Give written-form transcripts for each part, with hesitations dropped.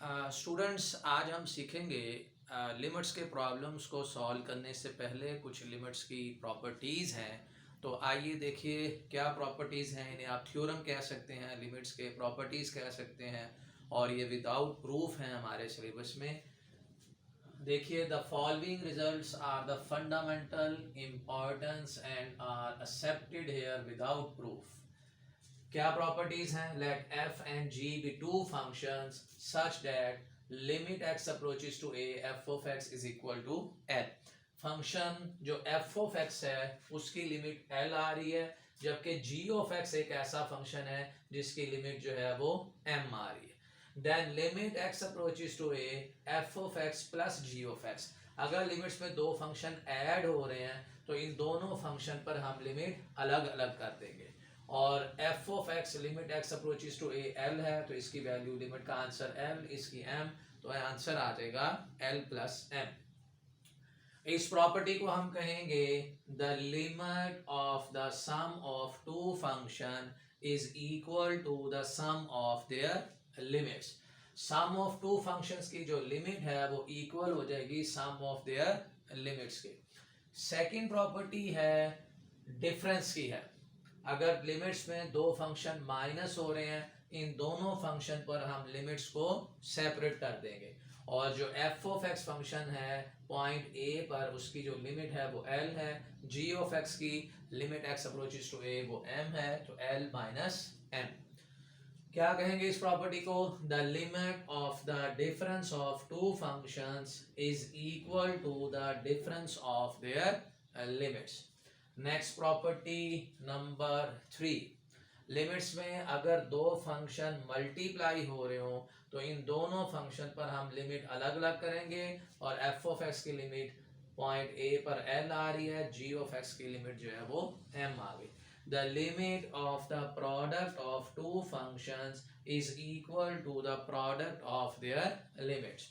Students आज हम सीखेंगे लिमिट्स के प्रॉब्लम्स को सॉल्व करने से पहले कुछ लिमिट्स की प्रॉपर्टीज़ हैं। तो आइए देखिए क्या प्रॉपर्टीज़ हैं। इन्हें आप थ्योरम कह सकते हैं, लिमिट्स के प्रॉपर्टीज़ कह सकते हैं, और ये विदाउट प्रूफ हैं हमारे सिलेबस में। देखिए, the following results are the fundamental importance and are accepted here without proof. क्या प्रॉपर्टीज हैं? Let f and g be two functions such that limit x approaches to a f of x is equal to l. Function जो f of x है उसकी limit L आ रही है, जबकि जी of x एक ऐसा फंक्शन है जिसकी लिमिट जो है वो एम आ रही है। Then limit x approaches to a f of x plus g of x. अगर लिमिट्स में दो फंक्शन ऐड हो रहे हैं तो इन दोनों फंक्शन पर हम लिमिट अलग अलग कर देंगे। और f of x limit x approaches to a l है, तो इसकी वैल्यू लिमिट का आंसर l, इसकी m, तो आंसर आ जाएगा l प्लस m। इस प्रॉपर्टी को हम कहेंगे the limit of the sum of two function is equal to the sum of their limits. Sum of two functions की जो लिमिट है वो इक्वल हो जाएगी सम ऑफ देयर लिमिट्स के। सेकंड प्रॉपर्टी है डिफरेंस की है। अगर लिमिट्स में दो फंक्शन माइनस हो रहे हैं, इन दोनों फंक्शन पर हम लिमिट्स को सेपरेट कर देंगे। और जो एफ ऑफ एक्स फंक्शन है पॉइंट ए पर, उसकी जो लिमिट है वो एल है। जी ऑफ एक्स की लिमिट एक्स अप्रोचेस टू ए वो एम है, तो एल माइनस एम। क्या कहेंगे इस प्रॉपर्टी को? The limit of the difference of two functions is equal to the difference of their limits. Next property number 3, limits में अगर दो फंक्शन मल्टीप्लाई हो रहे हो तो इन दोनों फंक्शन पर हम लिमिट अलग अलग करेंगे। और एफ ऑफ एक्स की लिमिट पॉइंट ए पर एल आ रही है, जी ऑफ एक्स की लिमिट जो है वो एम आ गई। The limit of the product of two functions is equal to the product of their limits.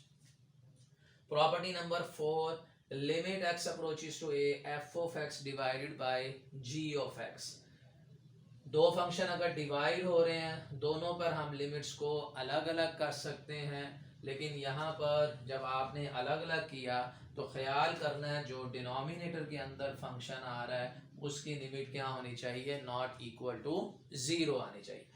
Property number 4, limit x approaches to a f of x divided by g of x। दो फंक्शन अगर divide हो रहे हैं, दोनों पर हम limits को अलग अलग कर सकते हैं, लेकिन यहाँ पर जब आपने अलग अलग किया तो ख्याल करना है जो डिनोमिनेटर के अंदर फंक्शन आ रहा है उसकी लिमिट क्या होनी चाहिए? नॉट इक्वल टू 0 आनी चाहिए।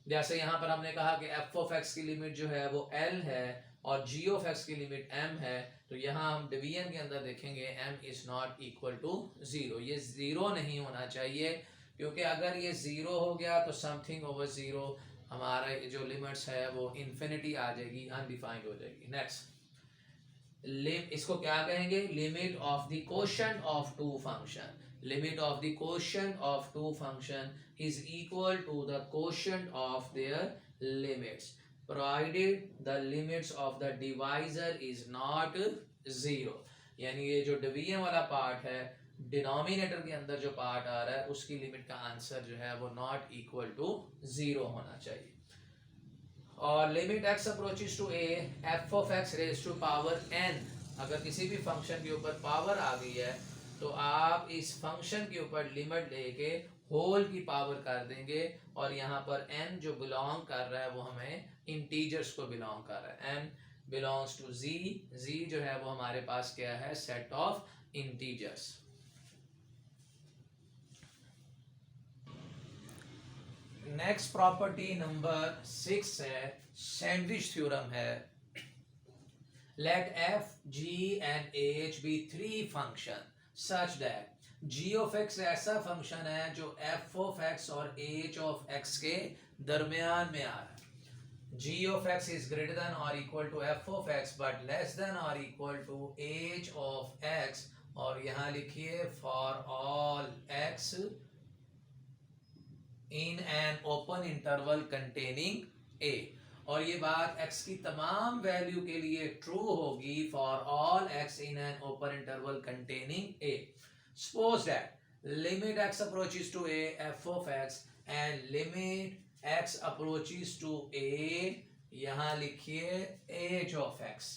जैसे यहाँ पर हमने कहा कि f of x की लिमिट जो है वो l है और g of x की लिमिट m है, तो यहाँ हम डिवीजन के अंदर देखेंगे m is not equal to 0। ये 0 नहीं होना चाहिए, क्योंकि अगर ये 0 हो गया तो समथिंग ओवर 0 हमारा जो लिमिट्स है वो इन्फिनिटी आ जाएगी, अनडिफाइंड हो जाएगी। नेक्स्ट, इसको क्या कहेंगे? Limit of the quotient of two function. Limit of the quotient of two function is equal to the quotient of their limits provided the limits of the divisor is not 0। यानी ये जो division वाला part है, denominator के अंदर जो part आ रहा है उसकी लिमिट का आंसर जो है वो नॉट इक्वल टू 0 होना चाहिए। और limit x approaches to a f of x raise to power n, अगर किसी भी फंक्शन के ऊपर पावर आ गई है तो आप इस फंक्शन के ऊपर लिमिट लेके होल की पावर कर देंगे। और यहाँ पर n जो बिलोंग कर रहा है वो हमें इंटीजर्स को बिलोंग कर रहा है। n belongs to z, z जो है वो हमारे पास क्या है? Set of integers. Next property number 6 है, सैंडविच थ्योरम है। Let f, g and h be three function such that g of x ऐसा फंक्शन है जो f of x और h of x के दरमियान में आ रहा है। g of x is greater than or equal to f of x but less than or equal to h of x। और यहाँ लिखिए for all x in an open interval containing a। और ये बात x की तमाम value के लिए ट्रू होगी for all x in an open interval containing a। Suppose that limit x approaches to a f of x and limit x approaches to a, यहाँ लिखिए h of x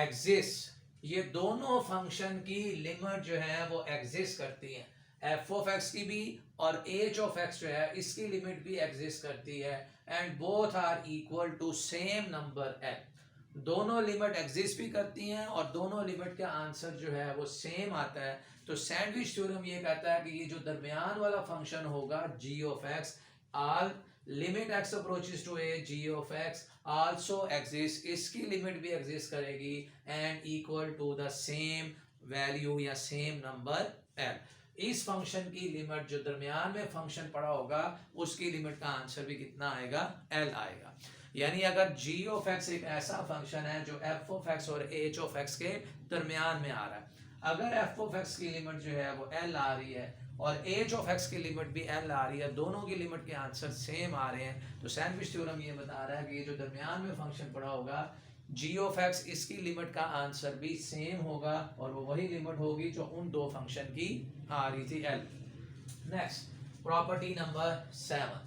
exists। ये दोनों function की limit जो है वो exist करती है, f of x की भी और एच ऑफ एक्स जो है इसकी लिमिट भी एग्जिस्ट करती है and both are equal to same number l. दोनों लिमिट एग्जिस्ट भी करती हैं और दोनों लिमिट का आंसर जो है वो सेम आता है। तो सैंडविच थ्योरम ये कहता है कि ये जो दरमियान वाला फंक्शन होगा g of x, all limit x approaches to a g of x also exist, इसकी लिमिट भी एग्जिस्ट करेगी and equal to the same value या सेम नंबर l। इस फंक्शन की लिमिट जो दरमियान में फंक्शन पड़ा होगा उसकी लिमिट का आंसर भी कितना आएगा, l आएगा। यानी अगर g ऑफ x एक ऐसा फंक्शन है जो f ऑफ x और h ऑफ x के दरमियान में आ रहा है, अगर f ऑफ x की लिमिट जो है वो l आ रही है और h ऑफ x की लिमिट भी l आ रही है, दोनों की लिमिट के आंसर सेम आ रहे हैं, तो सैंडविच थ्योरम ये बता रहा है कि ये जो दरमियान में फंक्शन पड़ा होगा g ऑफ x, इसकी लिमिट का आंसर भी सेम होगा और वो वही लिमिट होगी जो उन दो फंक्शन की आ रही थी l। Next property number 7,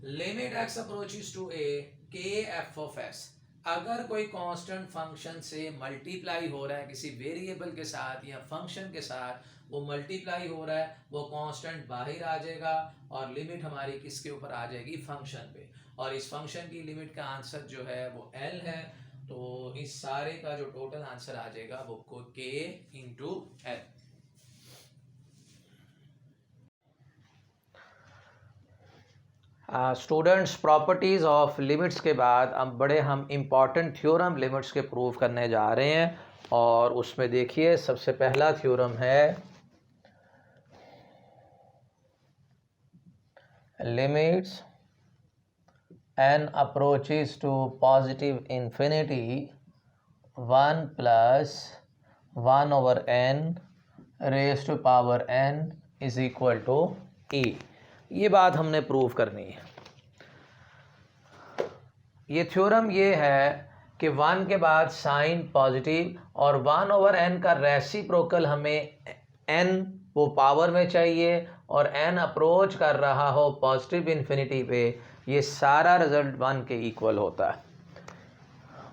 limit x approaches to a k f of x। अगर कोई कांस्टेंट फंक्शन से मल्टीप्लाई हो रहा है किसी वेरिएबल के साथ या फंक्शन के साथ, वो मल्टीप्लाई हो रहा है, वो कांस्टेंट बाहर आ जाएगा और लिमिट हमारी किसके ऊपर आ जाएगी, फंक्शन पे, और इस फंक्शन की लिमिट का आंसर जो है वो l है। तो इस सारे का जो टोटल आंसर आ जाएगा वो k into l। Students properties of limits के बाद अब बड़े हम इम्पॉर्टेंट थ्योरम लिमिट्स के प्रूव करने जा रहे हैं, और उसमें देखिए सबसे पहला थ्योरम है limits n approaches to positive infinity 1 plus 1 over n raise to power n is equal to e। ये बात हमने प्रूव करनी है। ये थ्योरम ये है कि 1 के बाद साइन पॉजिटिव और 1 ओवर n का रेसिप्रोकल हमें n वो पावर में चाहिए और n अप्रोच कर रहा हो पॉजिटिव इन्फिनिटी पे, ये सारा रिजल्ट 1 के इक्वल होता है।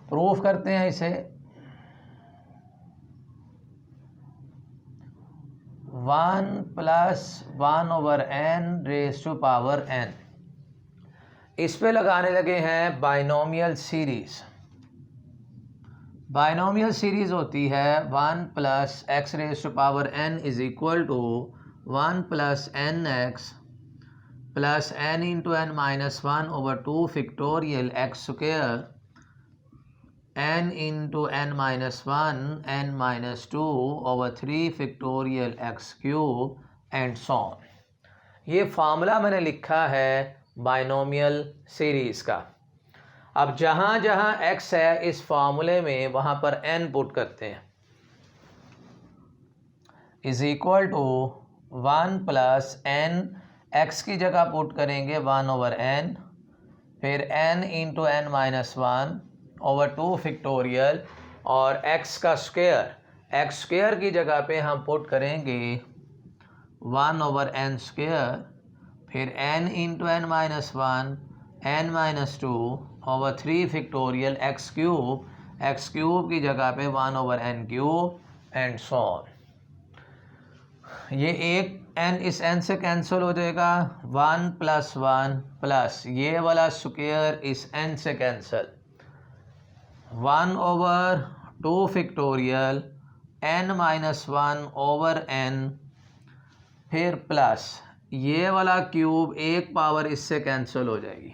प्रूफ करते हैं इसे। 1 plus 1 over n raise to power n, इस पे लगाने लगे हैं बाइनोमियल सीरीज। बाइनोमियल सीरीज होती है 1 plus x raise to power n is equal to 1 plus n x plus n into n minus 1 over 2 factorial x square n into n minus 1 n minus 2 over 3 factorial x cube and so on. ये formula मैंने लिखा है binomial series का। अब जहाँ जहाँ x है इस फार्मूले में वहाँ पर n पुट करते हैं, is equal to 1 plus n, x की जगह पुट करेंगे 1 ओवर n, फिर n into n minus 1 over 2 factorial, और x का स्क्वायर, x स्क्वायर की जगह पे हम पुट करेंगे 1 ओवर n स्क्वायर, फिर n into n minus 1 n minus 2 over 3 factorial x cube की जगह पे 1 over n cube and so on. ये एक n इस n से कैंसिल हो जाएगा, 1 प्लस 1 प्लस ये वाला स्क्वायर इस n से cancel, 1 over 2 factorial n minus 1 over n, फिर प्लस ये वाला क्यूब एक पावर इससे कैंसिल हो जाएगी,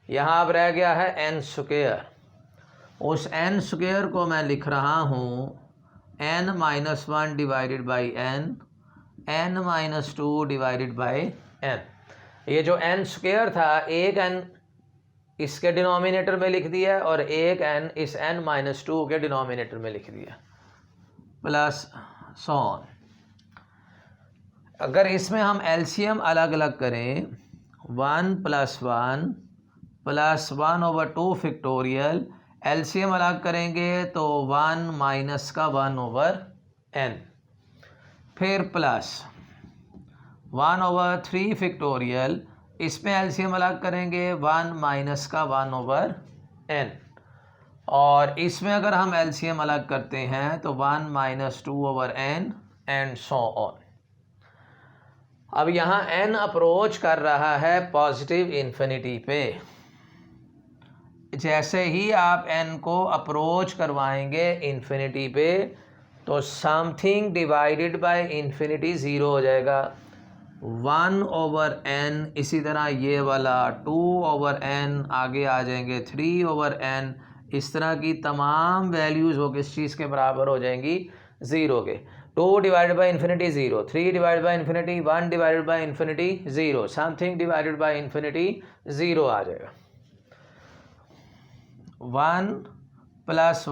यहाँ अब रह गया है n स्क्वायर। उस n स्क्वायर को मैं लिख रहा हूँ n minus 1 divided by n minus 2 divided by n। ये जो n स्क्वायर था एक n इसके डिनोमिनेटर में लिख दिया और एक n इस n माइनस 2 के डिनोमिनेटर में लिख दिया, प्लस सो ऑन। अगर इसमें हम एलसीएम अलग अलग करें, 1 plus 1 plus 1 over 2 factorial, LCM अलग करेंगे तो 1 माइनस का 1 ओवर n, फिर प्लस 1 ओवर 3 फैक्टोरियल, इसमें एलसीएम अलग करेंगे 1 माइनस का 1 ओवर n, और इसमें अगर हम एलसीएम अलग करते हैं तो 1 minus 2 over n and so on. अब यहाँ n अप्रोच कर रहा है पॉजिटिव इन्फिनिटी पे। जैसे ही आप n को अप्रोच करवाएंगे इन्फिनिटी पे तो something divided by infinity zero हो जाएगा। 1/n, इसी तरह ये वाला 2/n, आगे आ जाएंगे 3/n। इस तरह की तमाम वैल्यूज़ वो किस चीज़ के बराबर हो जाएंगी? ज़ीरो के। 2 divided by infinity zero, 3 divided by infinity, 1 divided by infinity zero, something divided by infinity zero आ जाएगा। 1 +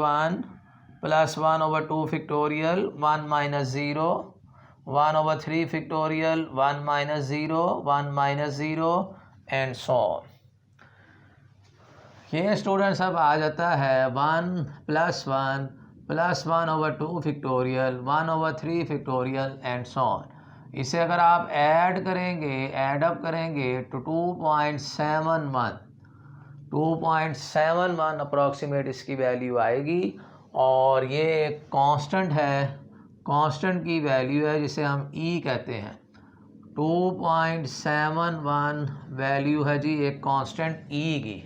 1/2 factorial 1 - 0, 1/3 factorial 1 - 0, 1 - 0 and so on. ये स्टूडेंट्स अब आ जाता है 1 + 1 + 1/2 factorial 1/3 factorial and so on. इसे अगर आप ऐड करेंगे, ऐडअप करेंगे तो 2.71 अप्रॉक्सीमेट इसकी वैल्यू आएगी। और ये एक कांस्टेंट है, कांस्टेंट की वैल्यू है जिसे हम ई कहते हैं। 2.71 वैल्यू है जी एक कांस्टेंट ई की।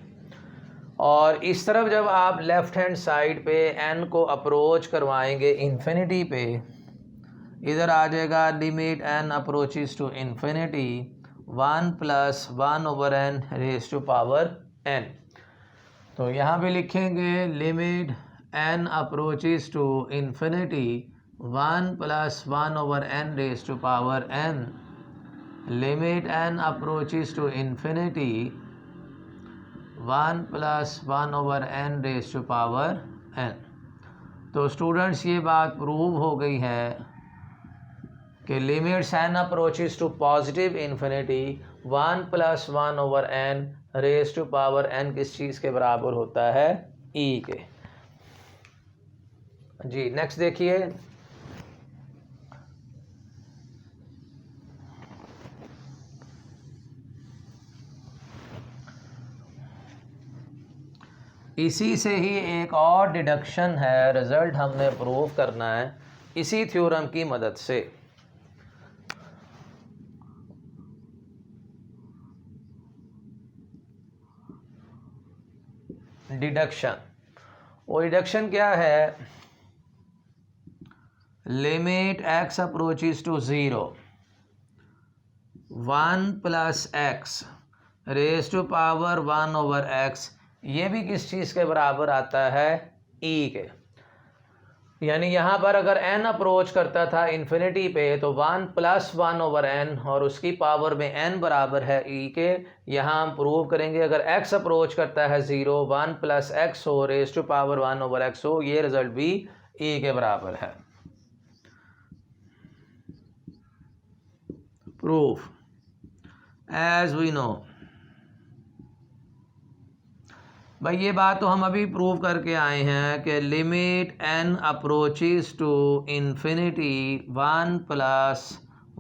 और इस तरफ जब आप लेफ़्ट हैंड साइड पे n को अप्रोच करवाएंगे इन्फिनिटी पे, इधर आ जाएगा limit n approaches to infinity 1 + 1/n raise to power n। तो यहाँ पे लिखेंगे limit n approaches to infinity 1 + 1/n raise to power n, limit n approaches to infinity 1 + 1/n raise to power n। तो students ये बात prove हो गई है कि limits n approaches to positive infinity 1 + 1/n raise to power n किस चीज़ के बराबर होता है? e के। जी नेक्स्ट देखिए, इसी से ही एक और डिडक्शन है, रिज़ल्ट हमने प्रूव करना है इसी थ्योरम की मदद से। डिडक्शन, वो डिडक्शन क्या है? Limit x approaches to 0 1 + x raise to power 1/x, ये भी किस चीज़ के बराबर आता है? e के। यानी यहाँ पर अगर n अप्रोच करता था इन्फिनिटी पे तो 1 + 1/n और उसकी पावर में n बराबर है e के। यहाँ हम प्रूव करेंगे अगर x अप्रोच करता है 0, 1 + x हो रेज़ टू पावर 1/x हो, ये रिज़ल्ट भी e के बराबर है। प्रूफ एज वी नो, भाई ये बात तो हम अभी प्रूव करके आए हैं कि limit n approaches to infinity 1 +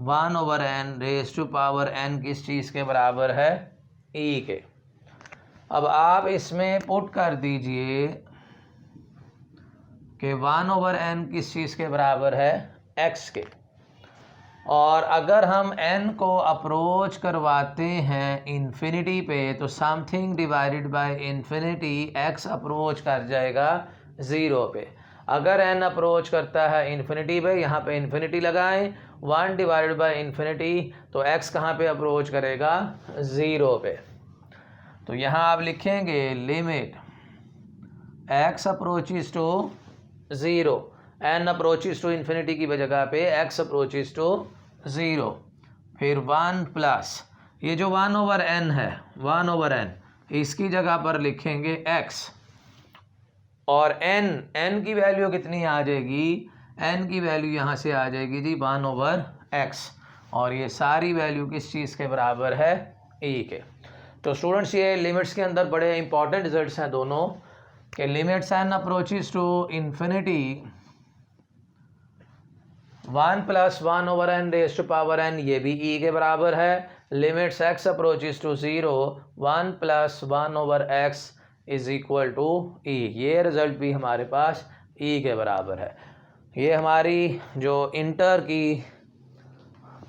1/n raise to power n किस चीज़ के बराबर है? e के। अब आप इसमें पुट कर दीजिए कि 1/n किस चीज़ के बराबर है? x के। और अगर हम n को अप्रोच करवाते हैं इन्फिनिटी पे तो something divided by infinity x approach कर जाएगा 0 पे। अगर n अप्रोच करता है इन्फिनिटी पे, यहाँ पे इन्फिनिटी लगाएं, 1 डिवाइडेड बाय इन्फिनिटी तो x कहाँ पे अप्रोच करेगा? 0 पे। तो यहाँ आप लिखेंगे limit x approaches to 0, n approaches to infinity की जगह पे x अप्रोचेस टू 0, फिर 1 प्लस ये जो 1/n है, 1/n इसकी जगह पर लिखेंगे x और n की वैल्यू कितनी आ जाएगी? n की वैल्यू यहाँ से आ जाएगी जी 1/x और ये सारी वैल्यू किस चीज़ के बराबर है? e के। तो स्टूडेंट्स ये लिमिट्स के अंदर बड़े इंपॉर्टेंट रिजल्ट्स हैं दोनों, कि limits n approaches to infinity 1 + 1/n raise to power n, ये भी e के बराबर है। Limits x approaches to 0 1 + 1/x is equal to e, ये रिज़ल्ट भी हमारे पास e के बराबर है। ये हमारी जो इंटर की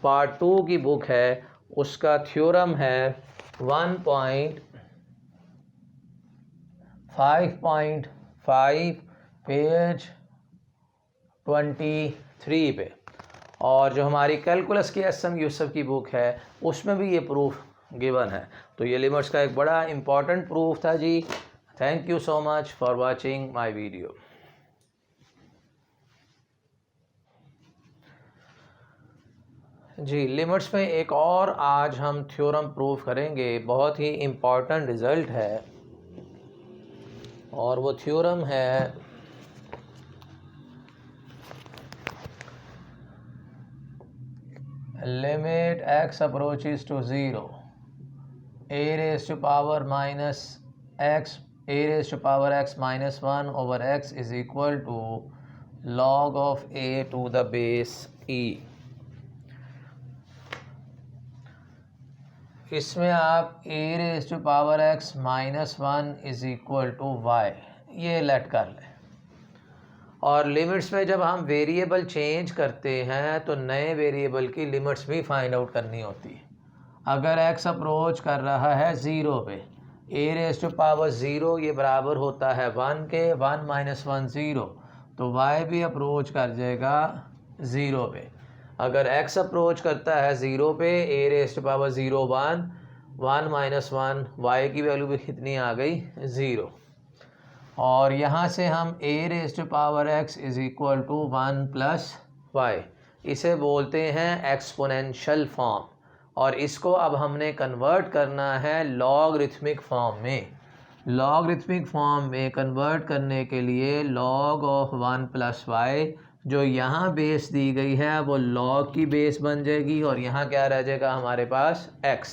पार्ट 2 की बुक है, उसका थ्योरम है 1.5.5 पेज 23 पे। और जो हमारी कैलकुलस की एस.एम. यूसुफ की बुक है उसमें भी ये प्रूफ गिवन है। तो ये लिमिट्स का एक बड़ा इम्पॉर्टेंट प्रूफ था जी। Thank you so much for watching my video. जी, लिमिट्स में एक और आज हम थ्योरम प्रूफ करेंगे, बहुत ही इम्पॉर्टेंट रिज़ल्ट है, और वो थ्योरम है limit x approaches to 0 a raised to power minus x a raised to power x minus 1 over x is equal to log of a to the base e। इसमें आप a raised to power x minus 1 is equal to y ये late कर लें। और limits में जब हम variable change करते हैं तो नए वेरिएबल की लिमिट्स भी फाइंड आउट करनी होती है। अगर x अप्रोच कर रहा है 0 पे, a रेज़ टू पावर 0 ये बराबर होता है 1 के, 1 माइनस 1 0, तो y भी अप्रोच कर जाएगा 0 पे। अगर x अप्रोच करता है 0 पे, a raise to power 0 1, 1 minus 1, y की वैल्यू भी कितनी आ गई 0। और यहाँ से हम a raise to power x is equal to 1 plus y, इसे बोलते हैं एक्सपोनेंशियल फॉर्म। और इसको अब हमने कन्वर्ट करना है लॉगरिथमिक फॉर्म में। लॉगरिथमिक फॉर्म में कन्वर्ट करने के लिए लॉग ऑफ 1 प्लस वाई, जो यहाँ बेस दी गई है वो लॉग की बेस बन जाएगी, और यहाँ क्या रह जाएगा हमारे पास x।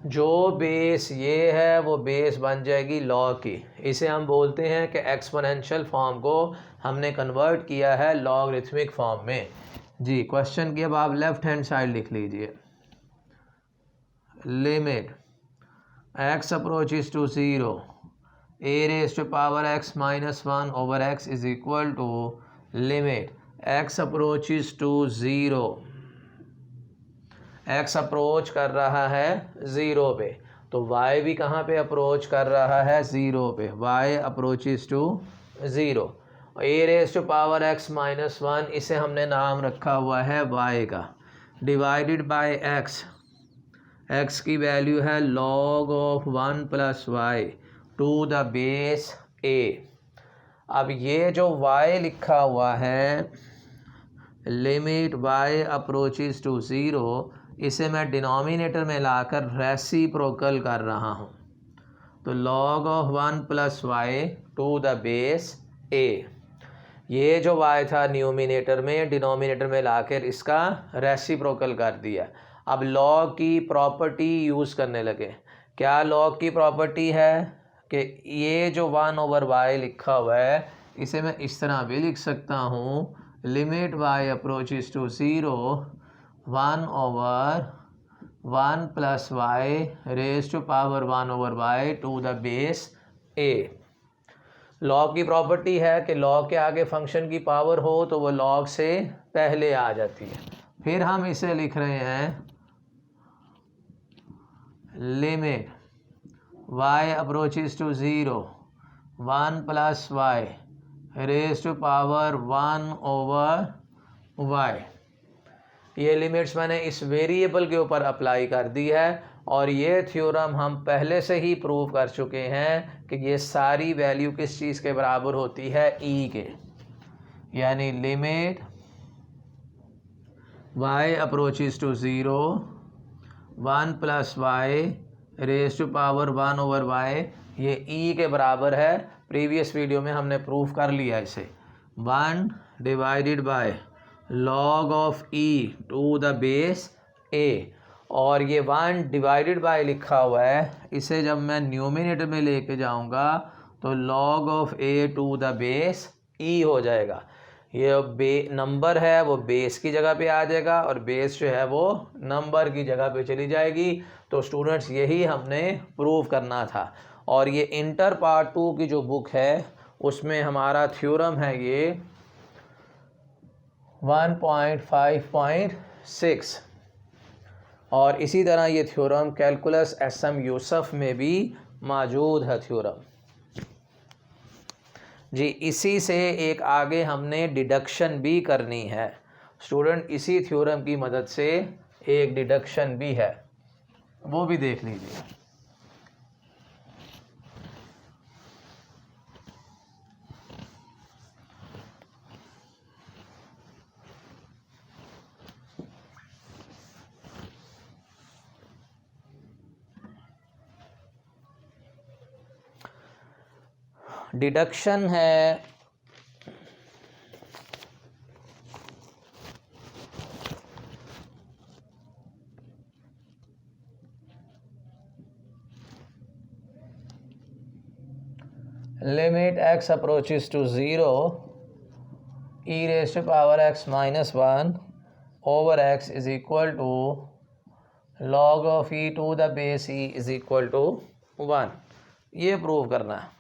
जो बेस ये है वो बेस बन जाएगी लॉग की। इसे हम बोलते हैं कि एक्सपोनेंशियल फॉर्म को हमने कन्वर्ट किया है लॉगरिथमिक फॉर्म में। जी, क्वेश्चन की अब आप लेफ्ट हैंड साइड लिख लीजिए। Limit x approaches to 0 a raise to power x minus 1 over x is equal to limit x approaches to 0, x approach कर रहा है 0 पे, तो y भी कहाँ पे अप्रोच कर रहा है 0 पे, y approaches to 0। a raise to power x minus 1 इसे हमने नाम रखा हुआ है y का, डिवाइडेड बाय x की वैल्यू है log of 1 plus y to the base a। अब ये जो y लिखा हुआ है लिमिट y अप्रोचेस टू 0, इसे मैं डिनोमिनेटर में लाकर रेसिप्रोकल कर रहा हूँ, तो log of 1 plus y to the base a। ये जो y था न्यूमिनेटर में, डिनोमिनेटर में लाकर इसका रेसिप्रोकल कर दिया। अब log की प्रॉपर्टी यूज़ करने लगे। क्या log की प्रॉपर्टी है कि ये जो 1 ओवर y लिखा हुआ है इसे मैं इस तरह भी लिख सकता हूँ, limit y approaches to 0 1 over 1 plus y raise to power 1 over y to the base a। Log की प्रॉपर्टी है कि लॉग के आगे फंक्शन की पावर हो तो वो लॉग से पहले आ जाती है। फिर हम इसे लिख रहे हैं limit y approaches to 0 1 plus y raise to power 1 over y। ये लिमिट्स मैंने इस वेरिएबल के ऊपर अप्लाई कर दी है, और ये थ्योरम हम पहले से ही प्रूव कर चुके हैं कि ये सारी वैल्यू किस चीज़ के बराबर होती है e के, यानी limit y approaches to 0 1 plus y raise to power 1 over y ये e के बराबर है। प्रीवियस वीडियो में हमने प्रूफ कर लिया इसे। 1 divided by log of e to the base a, और ये 1 डिवाइडेड बाय लिखा हुआ है, इसे जब मैं न्यूमिनेटर में लेके जाऊंगा तो log of a to the base e हो जाएगा। ये नंबर है वो बेस की जगह पे आ जाएगा, और बेस जो है वो नंबर की जगह पे चली जाएगी। तो स्टूडेंट्स यही हमने प्रूव करना था। और ये इंटर पार्ट 2 की जो बुक है उसमें हमारा थ्योरम है ये 1.5.6। और इसी तरह ये थ्योरम कैलकुलस एसएम यूसुफ में भी मौजूद है थ्योरम जी। इसी से एक आगे हमने डिडक्शन भी करनी है स्टूडेंट, इसी थ्योरम की मदद से एक डिडक्शन भी है, वो भी देख लीजिए। डिडक्शन है limit x approaches to 0 e raise to power x minus 1 over x is equal to log of e to the base e is equal to 1। ये प्रूव करना है,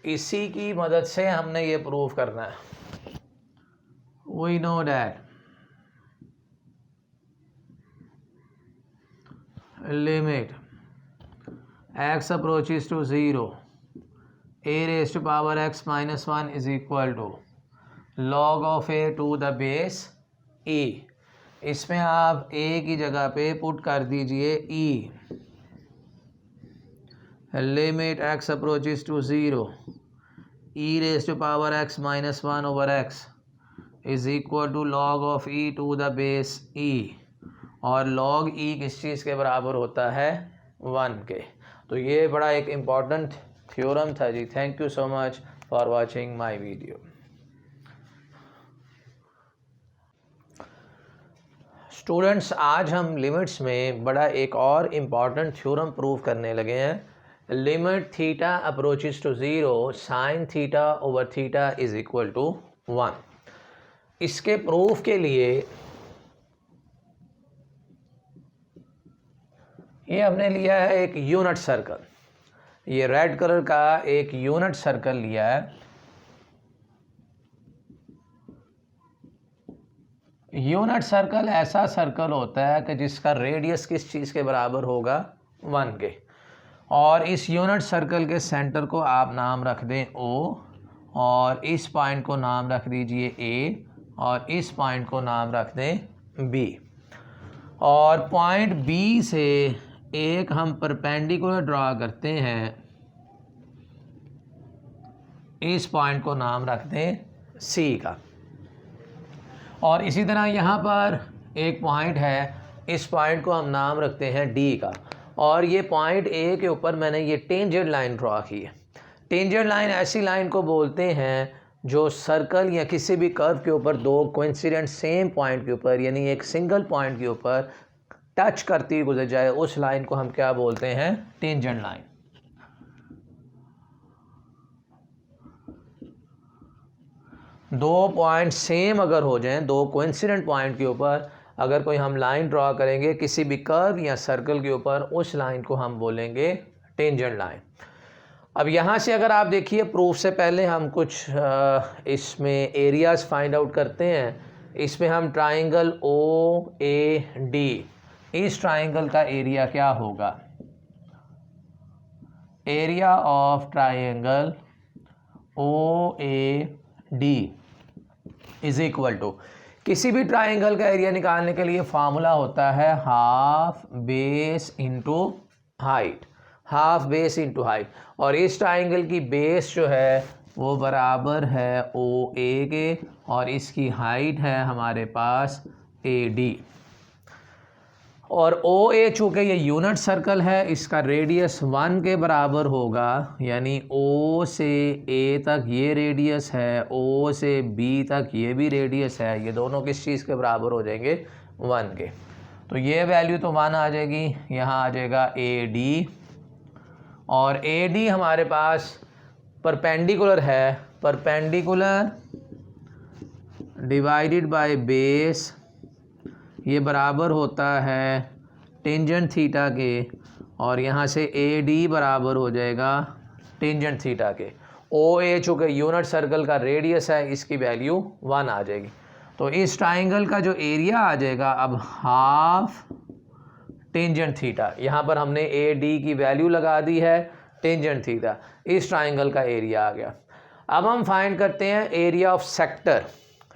इसी की मदद से हमने ये प्रूव करना है। We know that limit x approaches to 0 a raised to power x minus 1 is equal to log of a to the base e। इसमें आप a की जगह पे पुट कर दीजिए e। Limit x approaches to 0 e raised to power x minus 1 over x is equal to log of e to the base e। और log e किस चीज़ के बराबर होता है? 1 के। तो ये बड़ा एक इम्पॉर्टेंट थ्योरम था जी। Thank you so much for watching my video. Students, आज हम लिमिट्स में बड़ा एक और इम्पॉर्टेंट थ्योरम प्रूव करने लगे हैं। Limit theta approaches to 0 sine theta over theta is equal to 1। इसके प्रूफ के लिए ये हमने लिया है एक यूनिट सर्कल। ये रेड कलर का एक यूनिट सर्कल लिया है। यूनिट सर्कल ऐसा सर्कल होता है कि जिसका रेडियस किस चीज़ के बराबर होगा? 1 के। और इस यूनिट सर्कल के सेंटर को आप नाम रख दें O, और इस पॉइंट को नाम रख दीजिए A, और इस पॉइंट को नाम रख दें B। और पॉइंट B से एक हम परपेंडिकुलर ड्रा करते हैं, इस पॉइंट को नाम रख दें C का। और इसी तरह यहाँ पर एक पॉइंट है, इस पॉइंट को हम नाम रखते हैं D का। और ये पॉइंट A के ऊपर मैंने ये टेंजेंट लाइन ड्रा की है। टेंजेंट लाइन ऐसी लाइन को बोलते हैं जो सर्कल या किसी भी कर्व के ऊपर दो कोइंसिडेंट सेम पॉइंट के ऊपर, यानी एक सिंगल पॉइंट के ऊपर टच करती हुई गुजर जाए, उस लाइन को हम क्या बोलते हैं? Tangent line. दो पॉइंट सेम अगर हो जाएं, दो कोइंसिडेंट पॉइंट के ऊपर अगर कोई हम लाइन ड्रा करेंगे किसी भी कर्व या सर्कल के ऊपर, उस लाइन को हम बोलेंगे टेंजेंट लाइन। अब यहाँ से अगर आप देखिए, प्रूफ से पहले हम कुछ इसमें एरियाज़ फाइंड आउट करते हैं। इसमें हम ट्राइंगल OAD, इस ट्राइंगल का एरिया क्या होगा? Area of triangle OAD is equal to, किसी भी ट्राइंगल का एरिया निकालने के लिए फार्मूला होता है half base into height, half base into height. और इस ट्राइंगल की बेस जो है वो बराबर है OA के, और इसकी हाइट है हमारे पास AD। और OA चूँकि ये यूनिट सर्कल है, इसका रेडियस 1 के बराबर होगा, यानी O से A तक ये रेडियस है, O से B तक ये भी रेडियस है। ये दोनों किस चीज़ के बराबर हो जाएंगे? 1 के। तो ये वैल्यू तो 1 आ जाएगी, यहाँ आ जाएगा AD। और AD हमारे पास परपेंडिकुलर है, परपेंडिकुलर डिवाइडेड बाय बेस, ये बराबर होता है टेंजेंट थीटा के। और यहाँ से AD बराबर हो जाएगा टेंजेंट थीटा के। OA चूँकि यूनिट सर्कल का रेडियस है, इसकी वैल्यू 1 आ जाएगी। तो इस ट्राइंगल का जो एरिया आ जाएगा अब हाफ टेंजेंट थीटा, यहाँ पर हमने ए डी की वैल्यू लगा दी है, टेंजेंट थीटा, इस ट्राइंगल का एरिया आ गया। अब हम फाइंड करते हैं area of sector.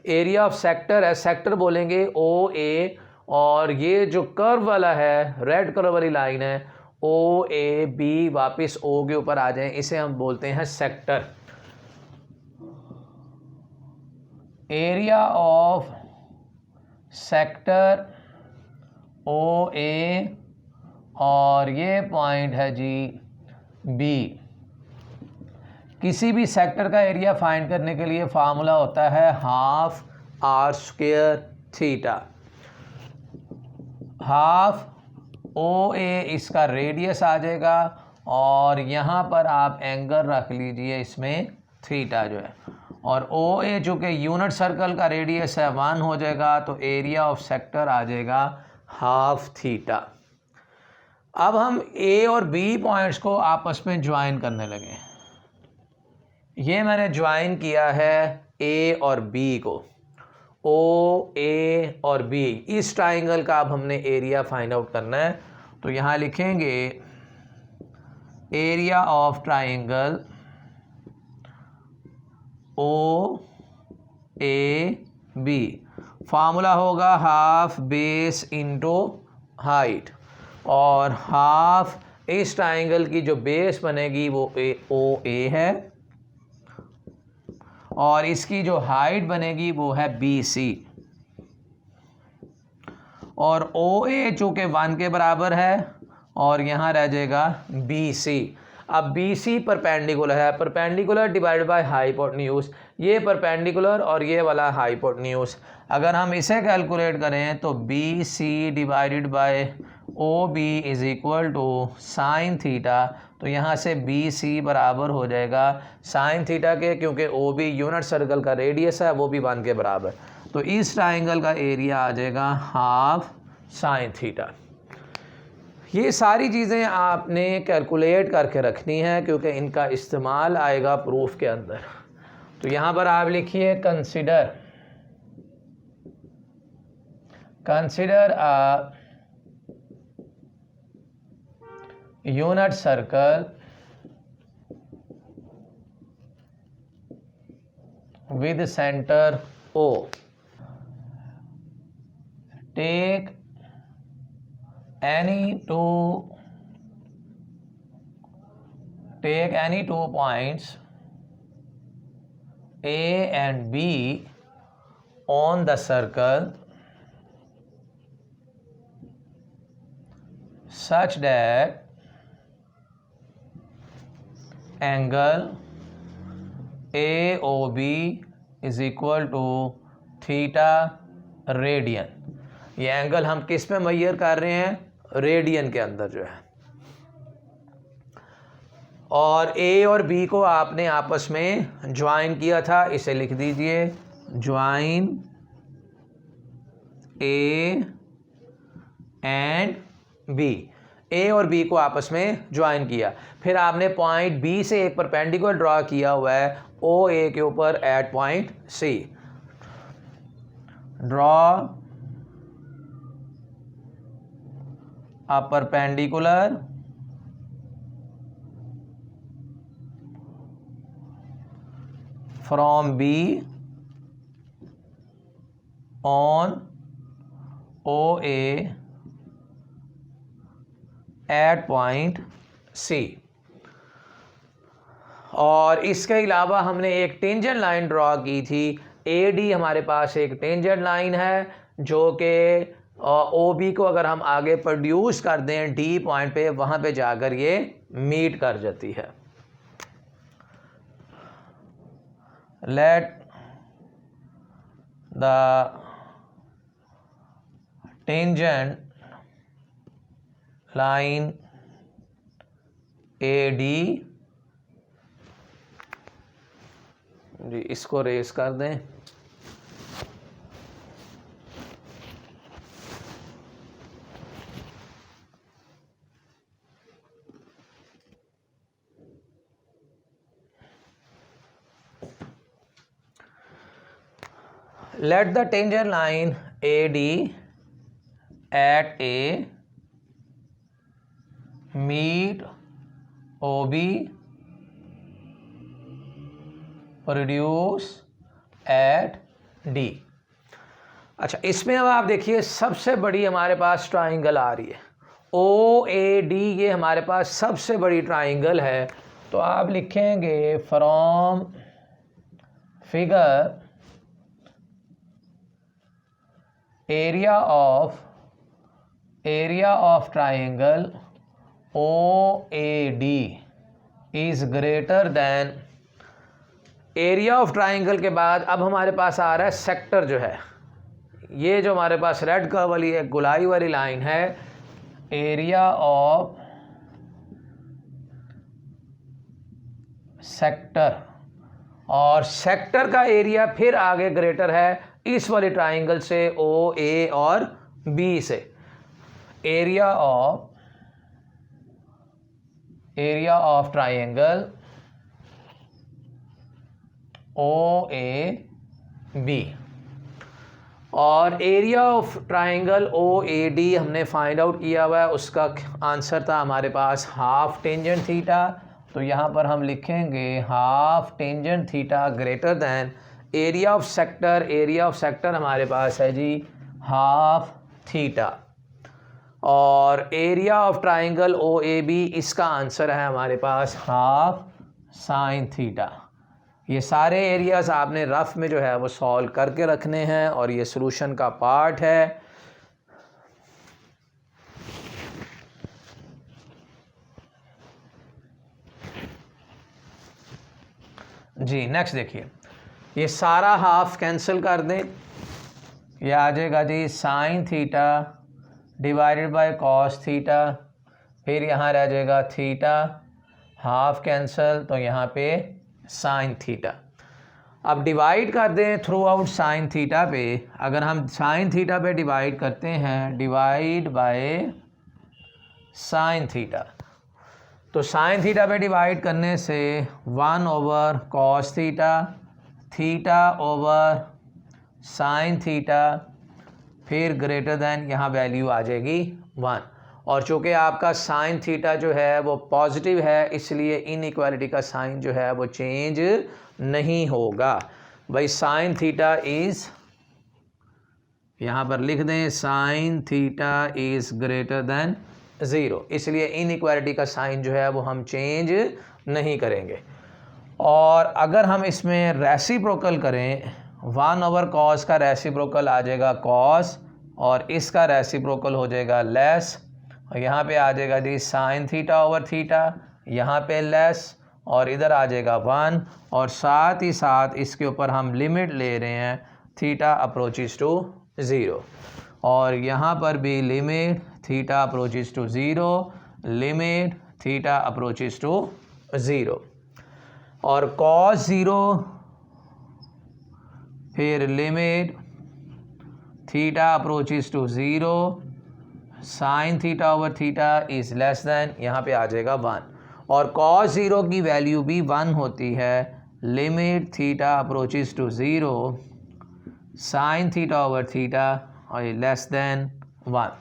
Area of sector है, सेक्टर बोलेंगे ओ ए, और ये जो कर्व वाला है, रेड कलर वाली लाइन है, ओ ए बी वापस ओ के ऊपर आ जाए, इसे हम बोलते हैं sector. Area of sector O A, और ये पॉइंट है जी बी। किसी भी सेक्टर का एरिया फाइंड करने के लिए फार्मूला होता है half r square theta. Half O A इसका रेडियस आ जाएगा, और यहाँ पर आप एंगल रख लीजिए इसमें थीटा जो है, और ओ ए जो कि यूनिट सर्कल का रेडियस है 1 हो जाएगा, तो एरिया ऑफ सेक्टर आ जाएगा हाफ थीटा। अब हम ए और बी पॉइंट्स को आपस में ज्वाइन करने लगे। ये मैंने ज्वाइन किया है ए और बी को, ओ ए और बी, इस ट्राइंगल का अब हमने एरिया फाइंड आउट करना है। तो यहाँ लिखेंगे area of triangle O A B, formula होगा हाफ बेस इंटू हाइट, और हाफ इस ट्राइंगल की जो बेस बनेगी वो ओ ए है, और इसकी जो हाइट बनेगी वो है बी सी, और ओ ए चूँकि 1 के बराबर है, और यहाँ रह जाएगा बी सी। अब बी सी परपेंडिकुलर है, परपेंडिकुलर डिवाइड बाय हाइपोटेन्यूज, ये परपेंडिकुलर और ये वाला हाइपोटेन्यूज, अगर हम इसे कैलकुलेट करें तो B C divided by O B is equal to sine theta. तो यहाँ से बी सी बराबर हो जाएगा साइन थीटा के, क्योंकि ओ बी यूनिट सर्कल का रेडियस है, वो भी 1 के बराबर। तो इस ट्राइंगल का एरिया आ जाएगा हाफ साइन थीटा। ये सारी चीज़ें आपने कैलकुलेट करके रखनी है, क्योंकि इनका इस्तेमाल आएगा प्रूफ के अंदर। तो यहाँ पर आप लिखिए consider a unit circle with center O. Take any two points A and B on the circle such that angle AOB is equal to theta radian. ये एंगल हम किस में मेजर कर रहे हैं? रेडियन के अंदर जो है। और ए और बी को आपने आपस में ज्वाइन किया था, इसे लिख दीजिए ज्वाइन ए एंड बी। ए और बी को आपस में ज्वाइन किया, फिर आपने पॉइंट बी से एक परपेंडिकुलर ड्रॉ किया हुआ है ओ ए के ऊपर at point C. Draw a perpendicular from B on OA at point C। और इसके अलावा हमने एक टेंजेंट लाइन ड्रॉ की थी। AD हमारे पास एक टेंजेंट लाइन है जो कि OB को अगर हम आगे प्रोड्यूस कर दें D पॉइंट पे, वहाँ पे जाकर ये मीट कर जाती है। Let the tangent line AD, जी इसको रेस कर दें, let the tangent line AD at A meet OB produce at D। अच्छा, इसमें अब आप देखिए सबसे बड़ी हमारे पास ट्राइंगल आ रही है OAD, ये हमारे पास सबसे बड़ी ट्राइंगल है। तो आप लिखेंगे from figure area of triangle OAD is greater than, area of triangle के बाद अब हमारे पास आ रहा है सेक्टर जो है, ये जो हमारे पास रेड कर्व वाली है गुलाई वाली लाइन है, एरिया ऑफ सेक्टर, और सेक्टर का एरिया फिर आगे ग्रेटर है इस वाली ट्राइंगल से OA और B से। एरिया ऑफ ट्राइंगल OAB, और एरिया ऑफ ट्राइंगल OAD हमने फाइंड आउट किया हुआ है, उसका आंसर था हमारे पास हाफ टेंजेंट थीटा। तो यहाँ पर हम लिखेंगे half tangent theta greater than area of sector, area of sector हमारे पास है जी हाफ थीटा, और एरिया ऑफ ट्राइंगल OAB इसका आंसर है हमारे पास हाफ साइन थीटा। ये सारे एरियाज आपने रफ में जो है वो सॉल्व करके रखने हैं और ये सॉल्यूशन का पार्ट है। जी नेक्स्ट देखिए, ये सारा हाफ कैंसिल कर दें, ये आ जाएगा जी sine theta divided by cos theta, फिर यहाँ रह जाएगा थीटा, हाफ कैंसिल, तो यहाँ पे साइन थीटा। अब डिवाइड कर दें थ्रू आउट साइन थीटा पे, अगर हम साइन थीटा पे डिवाइड करते हैं, डिवाइड बाय साइन थीटा, तो साइन थीटा पे डिवाइड करने से 1 over cos theta, theta over sine theta, फिर ग्रेटर देन यहाँ वैल्यू आ जाएगी 1, और चूँकि आपका साइन थीटा जो है वो पॉजिटिव है इसलिए इनइक्वालिटी का साइन जो है वो चेंज नहीं होगा। भाई साइन थीटा इज़, यहाँ पर लिख दें sine theta is greater than 0, इसलिए इनइक्वालिटी का साइन जो है वो हम चेंज नहीं करेंगे। और अगर हम इसमें रेसिप्रोकल करें, 1 ओवर कॉस का रेसिप्रोकल आ जाएगा कॉस, और इसका रेसिप्रोकल हो जाएगा लेस, और यहाँ पे आ जाएगा जी साइन थीटा ओवर थीटा, यहाँ पे लेस, और इधर आ जाएगा 1, और साथ ही साथ इसके ऊपर हम लिमिट ले रहे हैं थीटा अप्रोचेस टू 0, और यहाँ पर भी limit theta approaches to 0, limit theta approaches to 0, और कॉस 0, फिर limit theta approaches to 0, sine theta over theta is less than, यहाँ पे आ जाएगा 1, और कॉस 0 की वैल्यू भी 1 होती है, limit theta approaches to 0, sine theta over theta और लेस दैन 1।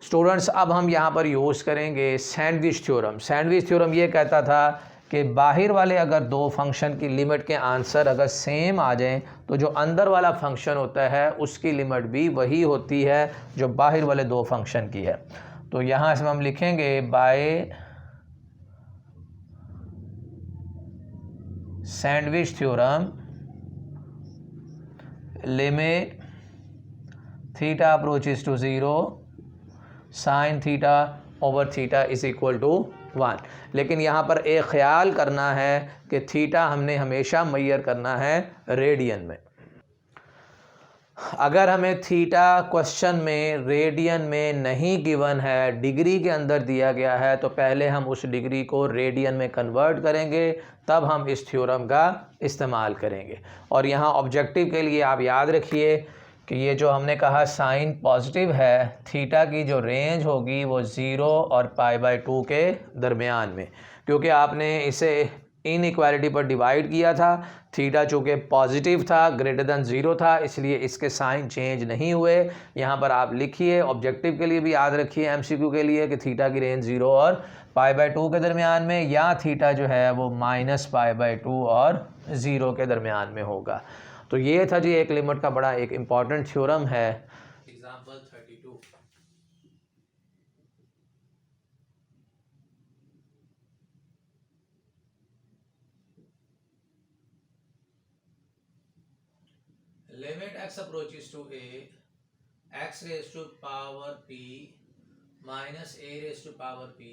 स्टूडेंट्स अब हम यहाँ पर यूज़ करेंगे सैंडविच थ्योरम। सैंडविच थ्योरम ये कहता था कि बाहर वाले अगर दो फंक्शन की लिमिट के आंसर अगर सेम आ जाएं तो जो अंदर वाला फंक्शन होता है उसकी लिमिट भी वही होती है जो बाहर वाले दो फंक्शन की है। तो यहाँ से हम लिखेंगे by sandwich theorem limit theta approaches to 0 sine theta over theta is equal to 1। लेकिन यहाँ पर एक ख्याल करना है कि थीटा हमने हमेशा मेजर करना है रेडियन में। अगर हमें थीटा क्वेश्चन में रेडियन में नहीं गिवन है, डिग्री के अंदर दिया गया है, तो पहले हम उस डिग्री को रेडियन में कन्वर्ट करेंगे, तब हम इस थ्योरम का इस्तेमाल करेंगे। और यहाँ ऑब्जेक्टिव के लिए आप याद रखिए कि ये जो हमने कहा साइन पॉजिटिव है, थीटा की जो रेंज होगी वो 0 और π/2 के दरमियान में, क्योंकि आपने इसे इन इक्वालिटी पर डिवाइड किया था। थीटा चूँकि पॉजिटिव था, ग्रेटर देन 0 था, इसलिए इसके साइन चेंज नहीं हुए। यहाँ पर आप लिखिए, ऑब्जेक्टिव के लिए भी याद रखिए, एमसीक्यू के लिए, कि थीटा की रेंज 0 और π/2 के दरमियान में, या थीटा जो है वो -π/2 और 0 के दरमियान में होगा। तो ये था जी एक लिमिट का बड़ा एक इम्पॉर्टेंट थ्योरम है। Example 32। Limit x approaches to a, x raised to power p minus a raised to power p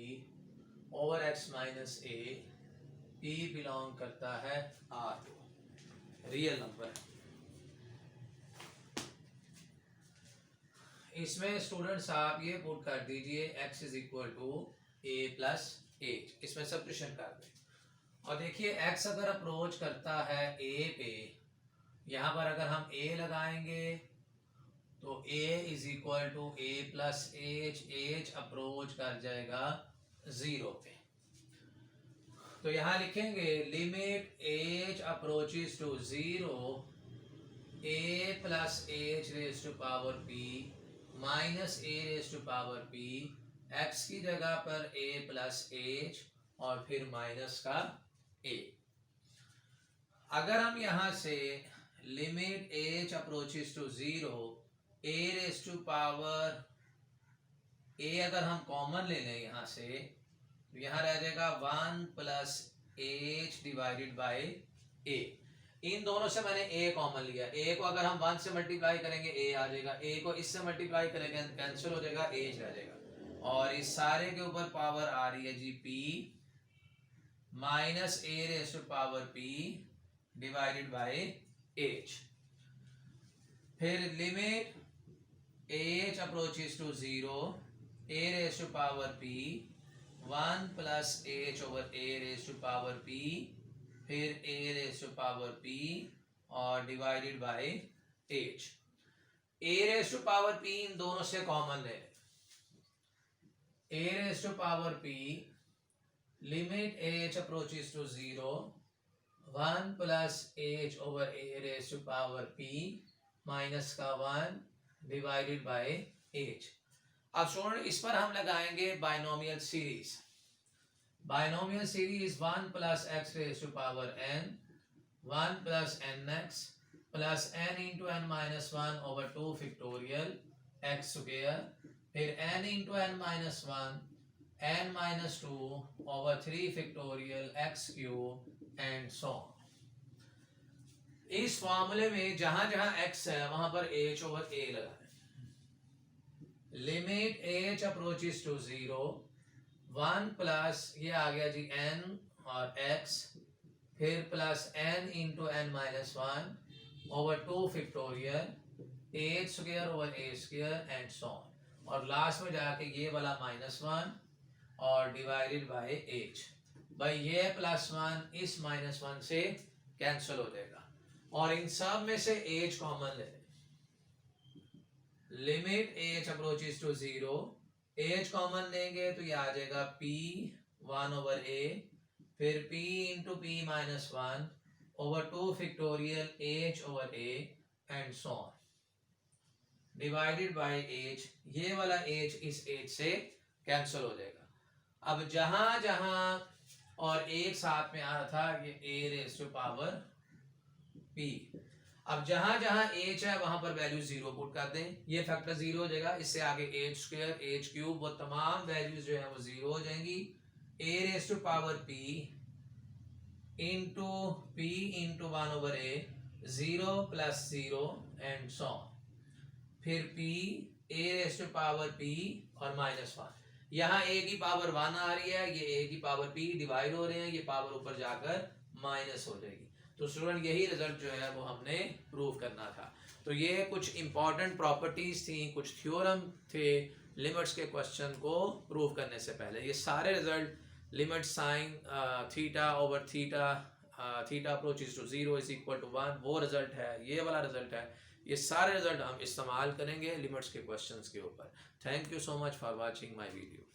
over x minus a, p belong करता है R को, रियल नंबर है। इसमें स्टूडेंट्स आप ये पुट कर दीजिए x is equal to a plus h, इसमें सब्स्टिट्यूशन कर दें। और देखिए x अगर अप्रोच करता है a पे, यहाँ पर अगर हम a लगाएंगे तो a is equal to a plus h, h approach कर जाएगा 0 पे। तो यहाँ लिखेंगे limit h approaches to 0 a plus h raise to power p minus a raise to power p, x की जगह पर a प्लस एच और फिर माइनस का a। अगर हम यहाँ से limit h approaches to 0 a raise to power a अगर हम कॉमन ले लें यहाँ से, तो यहाँ रह जाएगा 1 plus H divided by a। इन दोनों से मैंने a कॉमन लिया, a को अगर हम 1 से मल्टीप्लाई करेंगे a आ जाएगा, a को इससे मल्टीप्लाई करेंगे कैंसिल हो जाएगा, h रह जाएगा। और इस सारे के ऊपर पावर आ रही है जी p minus a raise to power p divided by h। फिर limit h approaches to 0 a raise to power p 1 plus h over a raise to power p, फिर a raise to power p और divided by h। a raise to power p इन दोनों से common ले, a raise to power p limit h approaches to 0 1 plus h over a raise to power p minus का 1 divided by h। अब student इस पर हम लगाएंगे binomial series. Binomial series 1 plus x raise to power n 1 plus n x plus n into n minus 1 over 2 factorial x square, फिर n into n minus 1 n minus 2 over 3 factorial x cube and so on. इस फॉर्मूले में जहां जहां x है वहां पर h over a लगाएं। Limit h approaches to 0 1 plus ये आ गया जी n और x, फिर plus n into n minus 1 over 2 factorial h square over a square and so on, और लास्ट में जाके ये वाला -1 और डिवाइडेड बाय h। भाई ये +1 इस -1 से कैंसिल हो जाएगा और इन सब में से h कॉमन ले। Limit h approaches to 0 h common लेंगे तो ये आ जाएगा p 1 ओवर a, फिर p into p minus 1 over 2 factorial h over a and so on divided by h। ये वाला h इस h से कैंसिल हो जाएगा। अब जहां जहां और एक साथ में आ रहा था ये a raise to power p, अब जहां जहां h है वहां पर वैल्यू 0 पुट कर दें, ये फैक्टर 0 हो जाएगा। इससे आगे h स्क्वायर h क्यूब वो तमाम वैल्यूज जो है वो 0 हो जाएंगी। a raise to power p into p into 1 over a 0 plus 0 and so on, फिर p a raise to power p और -1। यहाँ a की पावर 1 आ रही है, ये a की पावर p डिवाइड हो रहे हैं, ये पावर ऊपर जाकर माइनस हो जाएगी। तो स्टूडेंट यही रिजल्ट जो है वो हमने प्रूव करना था। तो ये कुछ इंपॉर्टेंट प्रॉपर्टीज थी, कुछ थ्योरम थे लिमिट्स के क्वेश्चन को प्रूव करने से पहले। ये सारे result limit sine theta over theta, theta approaches to 0 is equal to 1, वो रिजल्ट है, ये वाला रिजल्ट है। ये सारे रिजल्ट हम इस्तेमाल करेंगे लिमिट्स के क्वेश्चंस के ऊपर। Thank you so much for watching my video.